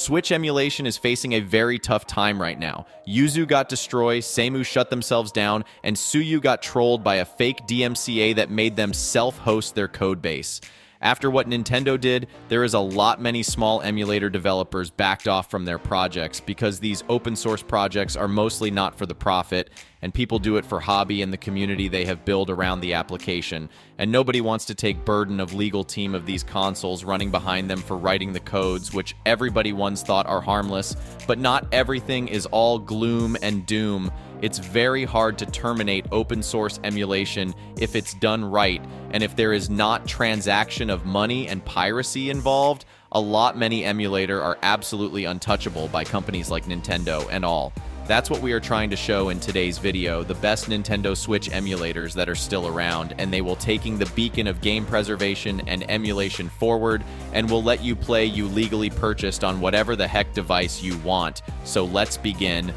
Switch Emulation is facing a very tough time right now. Yuzu got destroyed, Seimu shut themselves down, and Suyu got trolled by a fake DMCA that made them self-host their codebase. After what Nintendo did, there is a lot many small emulator developers backed off from their projects because these open source projects are mostly not for the profit, and people do it for hobby and the community they have built around the application, and nobody wants to take burden of legal team of these consoles running behind them for writing the codes, which everybody once thought are harmless, but not everything is all gloom and doom. It's very hard to terminate open source emulation if it's done right, and if there is not transaction of money and piracy involved, many emulator are absolutely untouchable by companies like Nintendo and all. That's what we are trying to show in today's video, the best Nintendo Switch emulators that are still around, and they will taking the beacon of game preservation and emulation forward, and will let you play you legally purchased on whatever the heck device you want. So let's begin.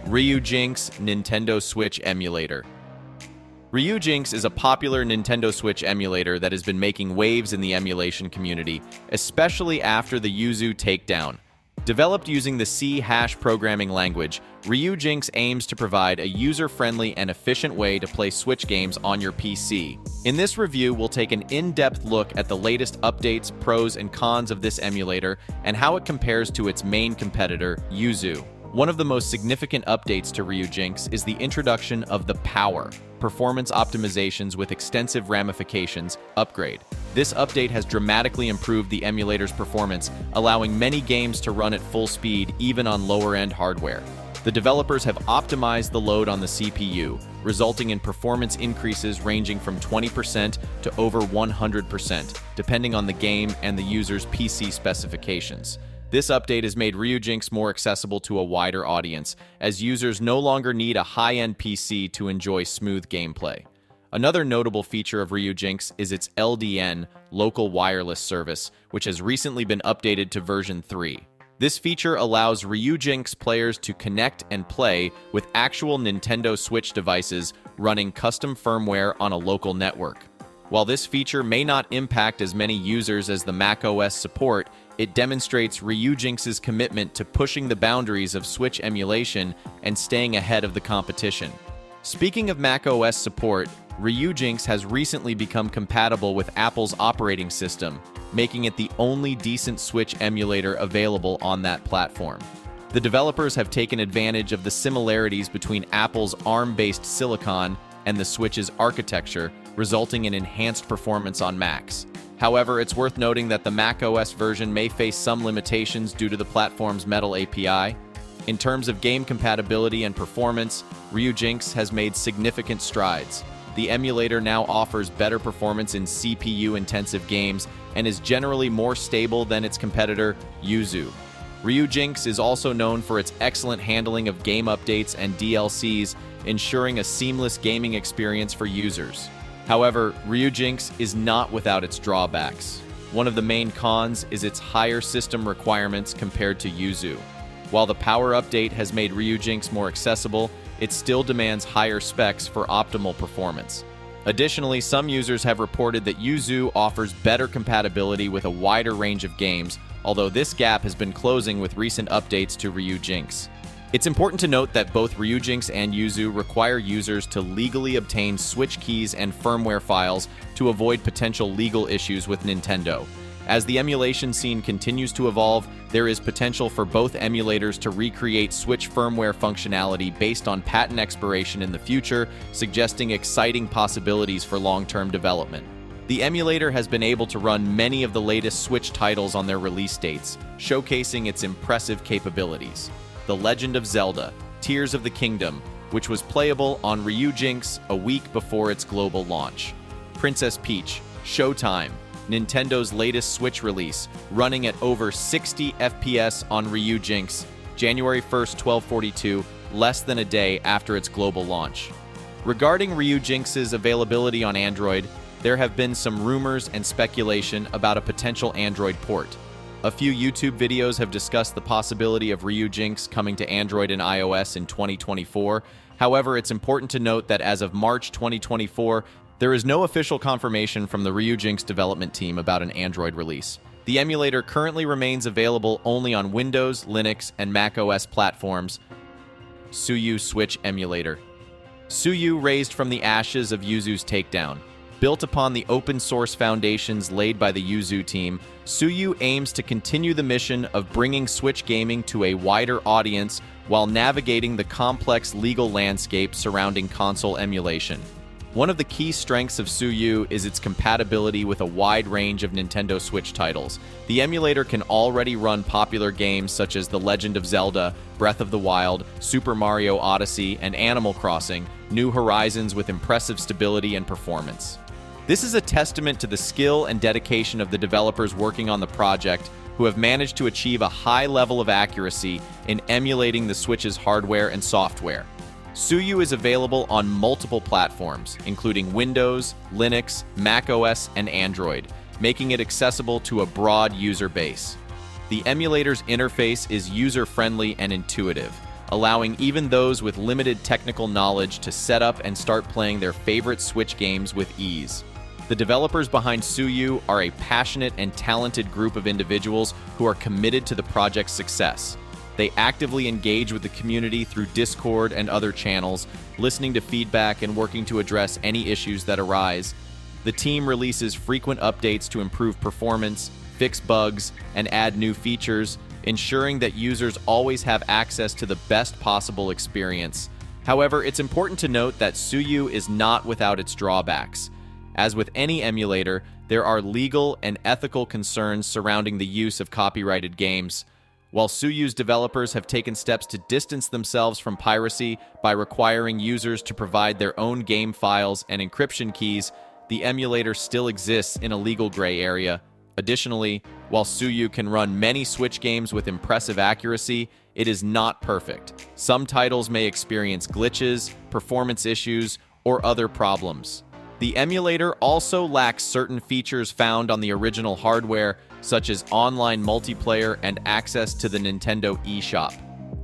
Ryujinx Nintendo Switch Emulator. Ryujinx is a popular Nintendo Switch emulator that has been making waves in the emulation community, especially after the Yuzu takedown. Developed using the C# programming language, Ryujinx aims to provide a user-friendly and efficient way to play Switch games on your PC. In this review, we'll take an in-depth look at the latest updates, pros, and cons of this emulator, and how it compares to its main competitor, Yuzu. One of the most significant updates to Ryujinx is the introduction of the Power Performance Optimizations with Extensive Ramifications upgrade. This update has dramatically improved the emulator's performance, allowing many games to run at full speed even on lower-end hardware. The developers have optimized the load on the CPU, resulting in performance increases ranging from 20% to over 100%, depending on the game and the user's PC specifications. This update has made Ryujinx more accessible to a wider audience, as users no longer need a high-end PC to enjoy smooth gameplay. Another notable feature of Ryujinx is its LDN, local wireless service, which has recently been updated to version 3. This feature allows Ryujinx players to connect and play with actual Nintendo Switch devices running custom firmware on a local network. While this feature may not impact as many users as the macOS support, it demonstrates Ryujinx's commitment to pushing the boundaries of Switch emulation and staying ahead of the competition. Speaking of macOS support, Ryujinx has recently become compatible with Apple's operating system, making it the only decent Switch emulator available on that platform. The developers have taken advantage of the similarities between Apple's ARM-based silicon and the Switch's architecture, resulting in enhanced performance on Macs. However, it's worth noting that the macOS version may face some limitations due to the platform's Metal API. In terms of game compatibility and performance, Ryujinx has made significant strides. The emulator now offers better performance in CPU-intensive games and is generally more stable than its competitor, Yuzu. Ryujinx is also known for its excellent handling of game updates and DLCs, ensuring a seamless gaming experience for users. However, Ryujinx is not without its drawbacks. One of the main cons is its higher system requirements compared to Yuzu. While the Power update has made Ryujinx more accessible, it still demands higher specs for optimal performance. Additionally, some users have reported that Yuzu offers better compatibility with a wider range of games, although this gap has been closing with recent updates to Ryujinx. It's important to note that both Ryujinx and Yuzu require users to legally obtain Switch keys and firmware files to avoid potential legal issues with Nintendo. As the emulation scene continues to evolve, there is potential for both emulators to recreate Switch firmware functionality based on patent expiration in the future, suggesting exciting possibilities for long-term development. The emulator has been able to run many of the latest Switch titles on their release dates, showcasing its impressive capabilities. The Legend of Zelda, Tears of the Kingdom, which was playable on Ryujinx a week before its global launch. Princess Peach, Showtime, Nintendo's latest Switch release, running at over 60 FPS on Ryujinx, January 1st, 1242, less than a day after its global launch. Regarding Ryujinx's availability on Android, there have been some rumors and speculation about a potential Android port. A few YouTube videos have discussed the possibility of Ryujinx coming to Android and iOS in 2024. However, it's important to note that as of March 2024, There is no official confirmation from the Ryujinx development team about an Android release. The emulator currently remains available only on Windows, Linux, and macOS platforms. Suyu Switch Emulator. Suyu raised from the ashes of Yuzu's takedown. Built upon the open-source foundations laid by the Yuzu team, Suyu aims to continue the mission of bringing Switch gaming to a wider audience while navigating the complex legal landscape surrounding console emulation. One of the key strengths of Suyu is its compatibility with a wide range of Nintendo Switch titles. The emulator can already run popular games such as The Legend of Zelda, Breath of the Wild, Super Mario Odyssey, and Animal Crossing: New Horizons with impressive stability and performance. This is a testament to the skill and dedication of the developers working on the project, who have managed to achieve a high level of accuracy in emulating the Switch's hardware and software. Suyu is available on multiple platforms, including Windows, Linux, macOS, and Android, making it accessible to a broad user base. The emulator's interface is user-friendly and intuitive, allowing even those with limited technical knowledge to set up and start playing their favorite Switch games with ease. The developers behind Suyu are a passionate and talented group of individuals who are committed to the project's success. They actively engage with the community through Discord and other channels, listening to feedback and working to address any issues that arise. The team releases frequent updates to improve performance, fix bugs, and add new features, ensuring that users always have access to the best possible experience. However, it's important to note that Suyu is not without its drawbacks. As with any emulator, there are legal and ethical concerns surrounding the use of copyrighted games. While Suyu's developers have taken steps to distance themselves from piracy by requiring users to provide their own game files and encryption keys, the emulator still exists in a legal gray area. Additionally, while Suyu can run many Switch games with impressive accuracy, it is not perfect. Some titles may experience glitches, performance issues, or other problems. The emulator also lacks certain features found on the original hardware, such as online multiplayer and access to the Nintendo eShop.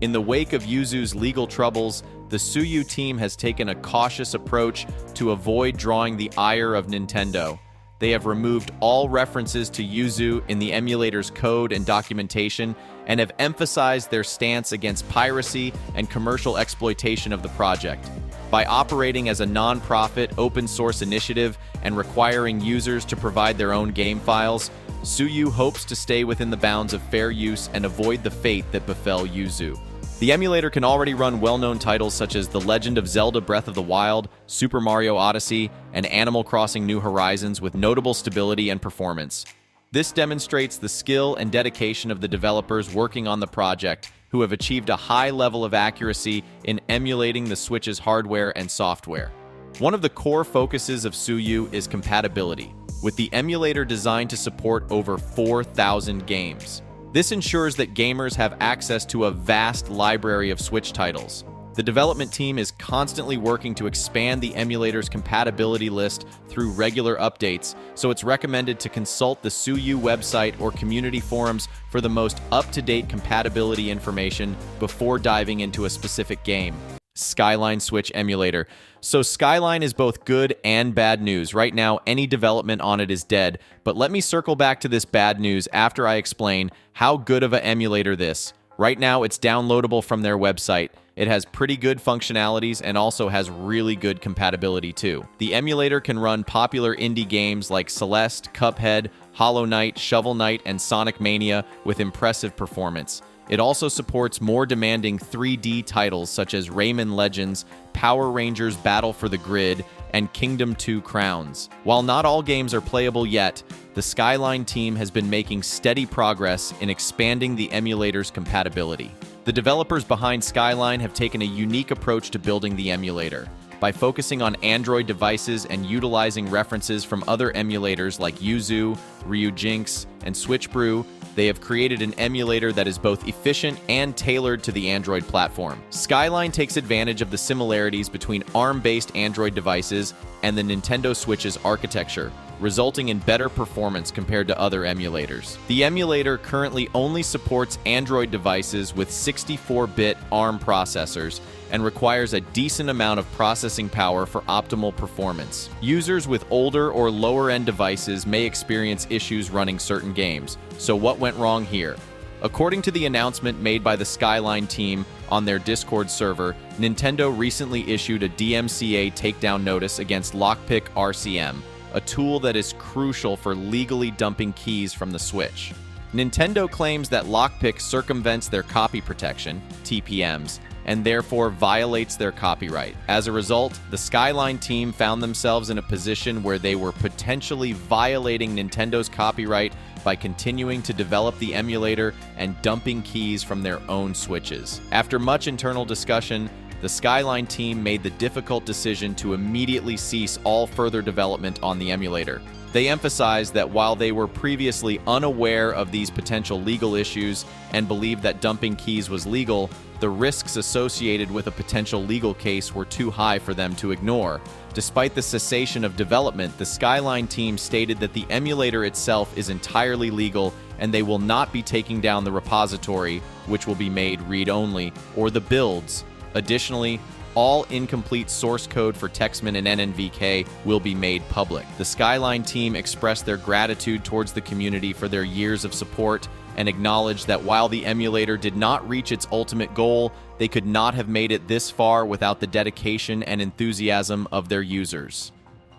In the wake of Yuzu's legal troubles, the Suyu team has taken a cautious approach to avoid drawing the ire of Nintendo. They have removed all references to Yuzu in the emulator's code and documentation, and have emphasized their stance against piracy and commercial exploitation of the project. By operating as a non-profit, open-source initiative and requiring users to provide their own game files, Suyu hopes to stay within the bounds of fair use and avoid the fate that befell Yuzu. The emulator can already run well-known titles such as The Legend of Zelda: Breath of the Wild, Super Mario Odyssey, and Animal Crossing: New Horizons with notable stability and performance. This demonstrates the skill and dedication of the developers working on the project, who have achieved a high level of accuracy in emulating the Switch's hardware and software. One of the core focuses of Suyu is compatibility, with the emulator designed to support over 4,000 games. This ensures that gamers have access to a vast library of Switch titles. The development team is constantly working to expand the emulator's compatibility list through regular updates, so it's recommended to consult the Suyu website or community forums for the most up-to-date compatibility information before diving into a specific game. Skyline Switch Emulator. So Skyline is both good and bad news. Right now, any development on it is dead, but let me circle back to this bad news after I explain how good of an emulator this. Right now, it's downloadable from their website. It has pretty good functionalities and also has really good compatibility too. The emulator can run popular indie games like Celeste, Cuphead, Hollow Knight, Shovel Knight, and Sonic Mania with impressive performance. It also supports more demanding 3D titles such as Rayman Legends, Power Rangers Battle for the Grid, and Kingdom 2 Crowns. While not all games are playable yet, the Skyline team has been making steady progress in expanding the emulator's compatibility. The developers behind Skyline have taken a unique approach to building the emulator. By focusing on Android devices and utilizing references from other emulators like Yuzu, Ryujinx, and Switch Brew, they have created an emulator that is both efficient and tailored to the Android platform. Skyline takes advantage of the similarities between ARM-based Android devices and the Nintendo Switch's architecture, resulting in better performance compared to other emulators. The emulator currently only supports Android devices with 64-bit ARM processors and requires a decent amount of processing power for optimal performance. Users with older or lower-end devices may experience issues running certain games. So what went wrong here? According to the announcement made by the Skyline team on their Discord server, Nintendo recently issued a DMCA takedown notice against Lockpick RCM, a tool that is crucial for legally dumping keys from the Switch. Nintendo claims that Lockpick circumvents their copy protection, TPMs, and therefore violates their copyright. As a result, the Skyline team found themselves in a position where they were potentially violating Nintendo's copyright by continuing to develop the emulator and dumping keys from their own Switches. After much internal discussion, the Skyline team made the difficult decision to immediately cease all further development on the emulator. They emphasized that while they were previously unaware of these potential legal issues and believed that dumping keys was legal, the risks associated with a potential legal case were too high for them to ignore. Despite the cessation of development, the Skyline team stated that the emulator itself is entirely legal and they will not be taking down the repository, which will be made read-only, or the builds. Additionally, all incomplete source code for Texman and NNVK will be made public. The Skyline team expressed their gratitude towards the community for their years of support and acknowledged that while the emulator did not reach its ultimate goal, they could not have made it this far without the dedication and enthusiasm of their users.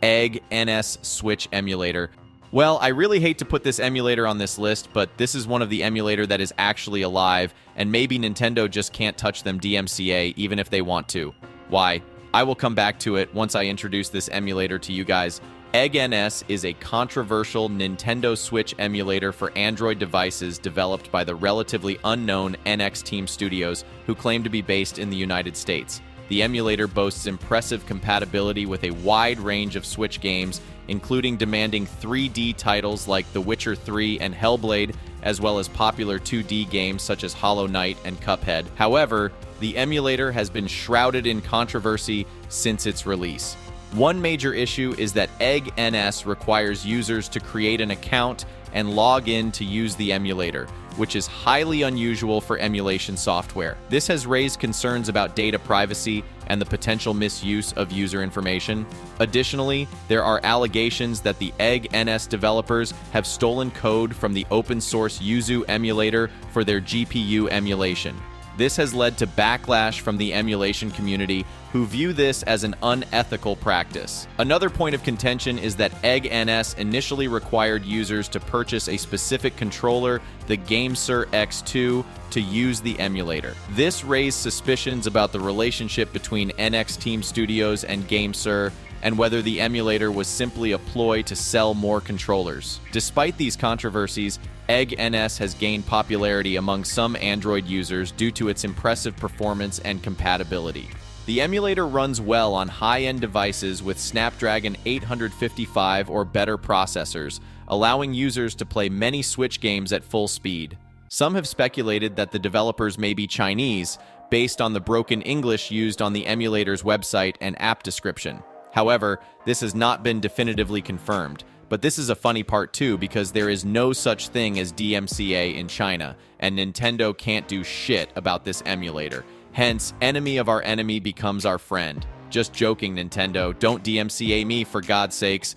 Egg NS Switch Emulator. Well, I really hate to put this emulator on this list, but this is one of the emulator that is actually alive, and maybe Nintendo just can't touch them DMCA even if they want to. Why? I will come back to it once I introduce this emulator to you guys. Egg NS is a controversial Nintendo Switch emulator for Android devices developed by the relatively unknown NX Team Studios, who claim to be based in the United States. The emulator boasts impressive compatibility with a wide range of Switch games, including demanding 3D titles like The Witcher 3 and Hellblade, as well as popular 2D games such as Hollow Knight and Cuphead. However, the emulator has been shrouded in controversy since its release. One major issue is that Egg NS requires users to create an account and log in to use the emulator, which is highly unusual for emulation software. This has raised concerns about data privacy and the potential misuse of user information. Additionally, there are allegations that the Egg NS developers have stolen code from the open-source Yuzu emulator for their GPU emulation. This has led to backlash from the emulation community, who view this as an unethical practice. Another point of contention is that Egg NS initially required users to purchase a specific controller, the GameSir X2, to use the emulator. This raised suspicions about the relationship between NX Team Studios and GameSir, and whether the emulator was simply a ploy to sell more controllers. Despite these controversies, Egg NS has gained popularity among some Android users due to its impressive performance and compatibility. The emulator runs well on high-end devices with Snapdragon 855 or better processors, allowing users to play many Switch games at full speed. Some have speculated that the developers may be Chinese, based on the broken English used on the emulator's website and app description. However, this has not been definitively confirmed. But this is a funny part too, because there is no such thing as DMCA in China, and Nintendo can't do shit about this emulator. Hence, enemy of our enemy becomes our friend. Just joking, Nintendo. Don't DMCA me, for God's sakes.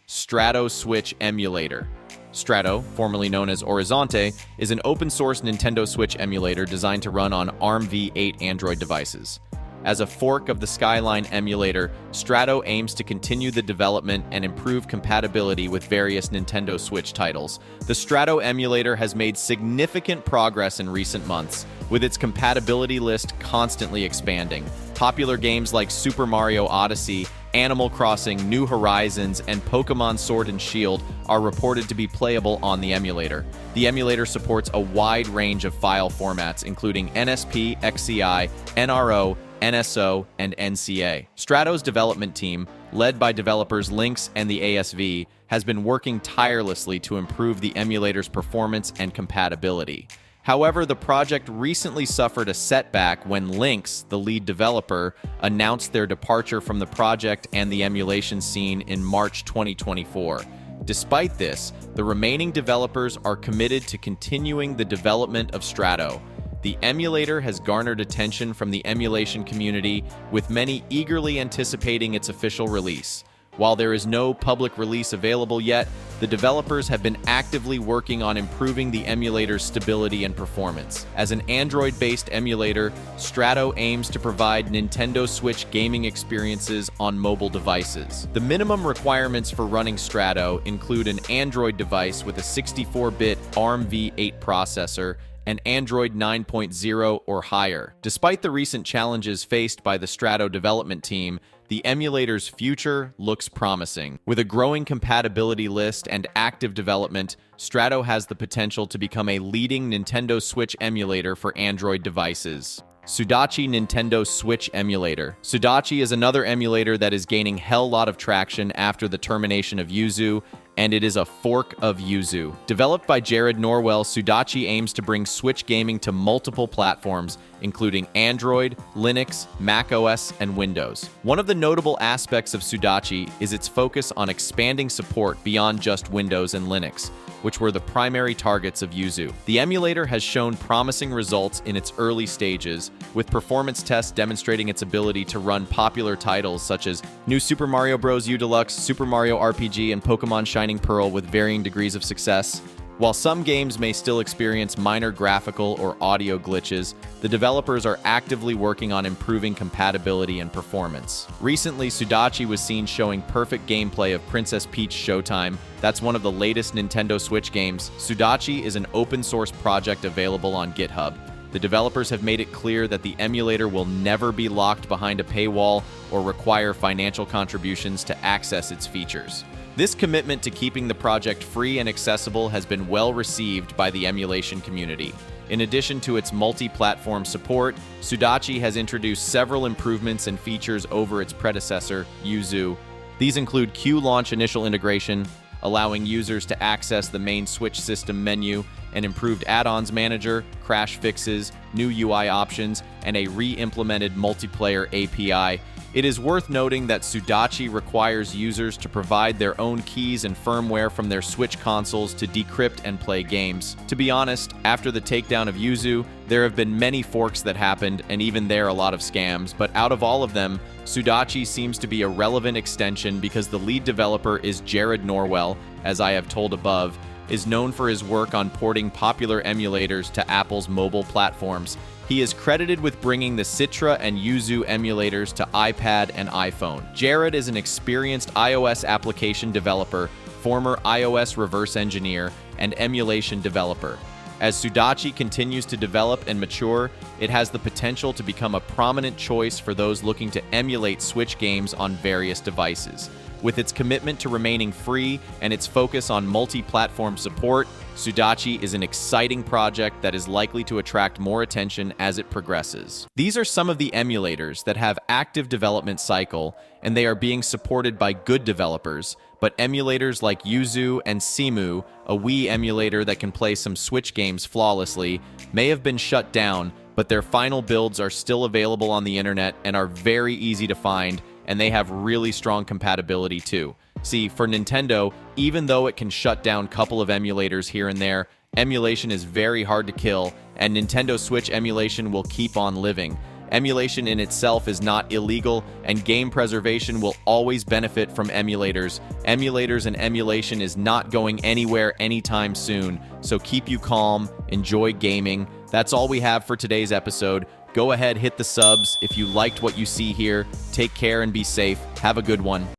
Strato Switch Emulator. Strato, formerly known as Horizonte, is an open-source Nintendo Switch emulator designed to run on ARM v8 Android devices. As a fork of the Skyline emulator, Strato aims to continue the development and improve compatibility with various Nintendo Switch titles. The Strato emulator has made significant progress in recent months, with its compatibility list constantly expanding. Popular games like Super Mario Odyssey, Animal Crossing, New Horizons, and Pokémon Sword and Shield are reported to be playable on the emulator. The emulator supports a wide range of file formats, including NSP, XCI, NRO, NSO, and NCA. Strato's development team, led by developers Lynx and the ASV, has been working tirelessly to improve the emulator's performance and compatibility. However, the project recently suffered a setback when Lynx, the lead developer, announced their departure from the project and the emulation scene in March 2024. Despite this, the remaining developers are committed to continuing the development of Strato. The emulator has garnered attention from the emulation community, with many eagerly anticipating its official release. While there is no public release available yet, the developers have been actively working on improving the emulator's stability and performance. As an Android-based emulator, Strato aims to provide Nintendo Switch gaming experiences on mobile devices. The minimum requirements for running Strato include an Android device with a 64-bit ARM v8 processor and Android 9.0 or higher. Despite the recent challenges faced by the Strato development team, the emulator's future looks promising. With a growing compatibility list and active development, Strato has the potential to become a leading Nintendo Switch emulator for Android devices. Sudachi Nintendo Switch Emulator. Sudachi is another emulator that is gaining hell lot of traction after the termination of Yuzu, and it is a fork of Yuzu. Developed by Jared Norwell, Sudachi aims to bring Switch gaming to multiple platforms, including Android, Linux, macOS, and Windows. One of the notable aspects of Sudachi is its focus on expanding support beyond just Windows and Linux, which were the primary targets of Yuzu. The emulator has shown promising results in its early stages, with performance tests demonstrating its ability to run popular titles such as New Super Mario Bros. U Deluxe, Super Mario RPG, and Pokémon Shining Pearl with varying degrees of success. While some games may still experience minor graphical or audio glitches, the developers are actively working on improving compatibility and performance. Recently, Sudachi was seen showing perfect gameplay of Princess Peach Showtime. That's one of the latest Nintendo Switch games. Sudachi is an open-source project available on GitHub. The developers have made it clear that the emulator will never be locked behind a paywall or require financial contributions to access its features. This commitment to keeping the project free and accessible has been well received by the emulation community. In addition to its multi-platform support, Sudachi has introduced several improvements and features over its predecessor, Yuzu. These include Q-Launch initial integration, allowing users to access the main Switch system menu, an improved add-ons manager, crash fixes, new UI options, and a re-implemented multiplayer API. It is worth noting that Sudachi requires users to provide their own keys and firmware from their Switch consoles to decrypt and play games. To be honest, after the takedown of Yuzu, there have been many forks that happened, and even there a lot of scams, but out of all of them, Sudachi seems to be a relevant extension because the lead developer is Jared Norwell, as I have told above, is known for his work on porting popular emulators to Apple's mobile platforms. He is credited with bringing the Citra and Yuzu emulators to iPad and iPhone. Jared is an experienced iOS application developer, former iOS reverse engineer, and emulation developer. As Sudachi continues to develop and mature, it has the potential to become a prominent choice for those looking to emulate Switch games on various devices. With its commitment to remaining free and its focus on multi-platform support, Sudachi is an exciting project that is likely to attract more attention as it progresses. These are some of the emulators that have active development cycle, and they are being supported by good developers, but emulators like Yuzu and Cemu, a Wii emulator that can play some Switch games flawlessly, may have been shut down, but their final builds are still available on the internet and are very easy to find, and they have really strong compatibility too. See, for Nintendo, even though it can shut down a couple of emulators here and there, emulation is very hard to kill, and Nintendo Switch emulation will keep on living. Emulation in itself is not illegal, and game preservation will always benefit from emulators. Emulators and emulation is not going anywhere anytime soon, so keep you calm, enjoy gaming. That's all we have for today's episode. Go ahead, hit the subs if you liked what you see here. Take care and be safe. Have a good one.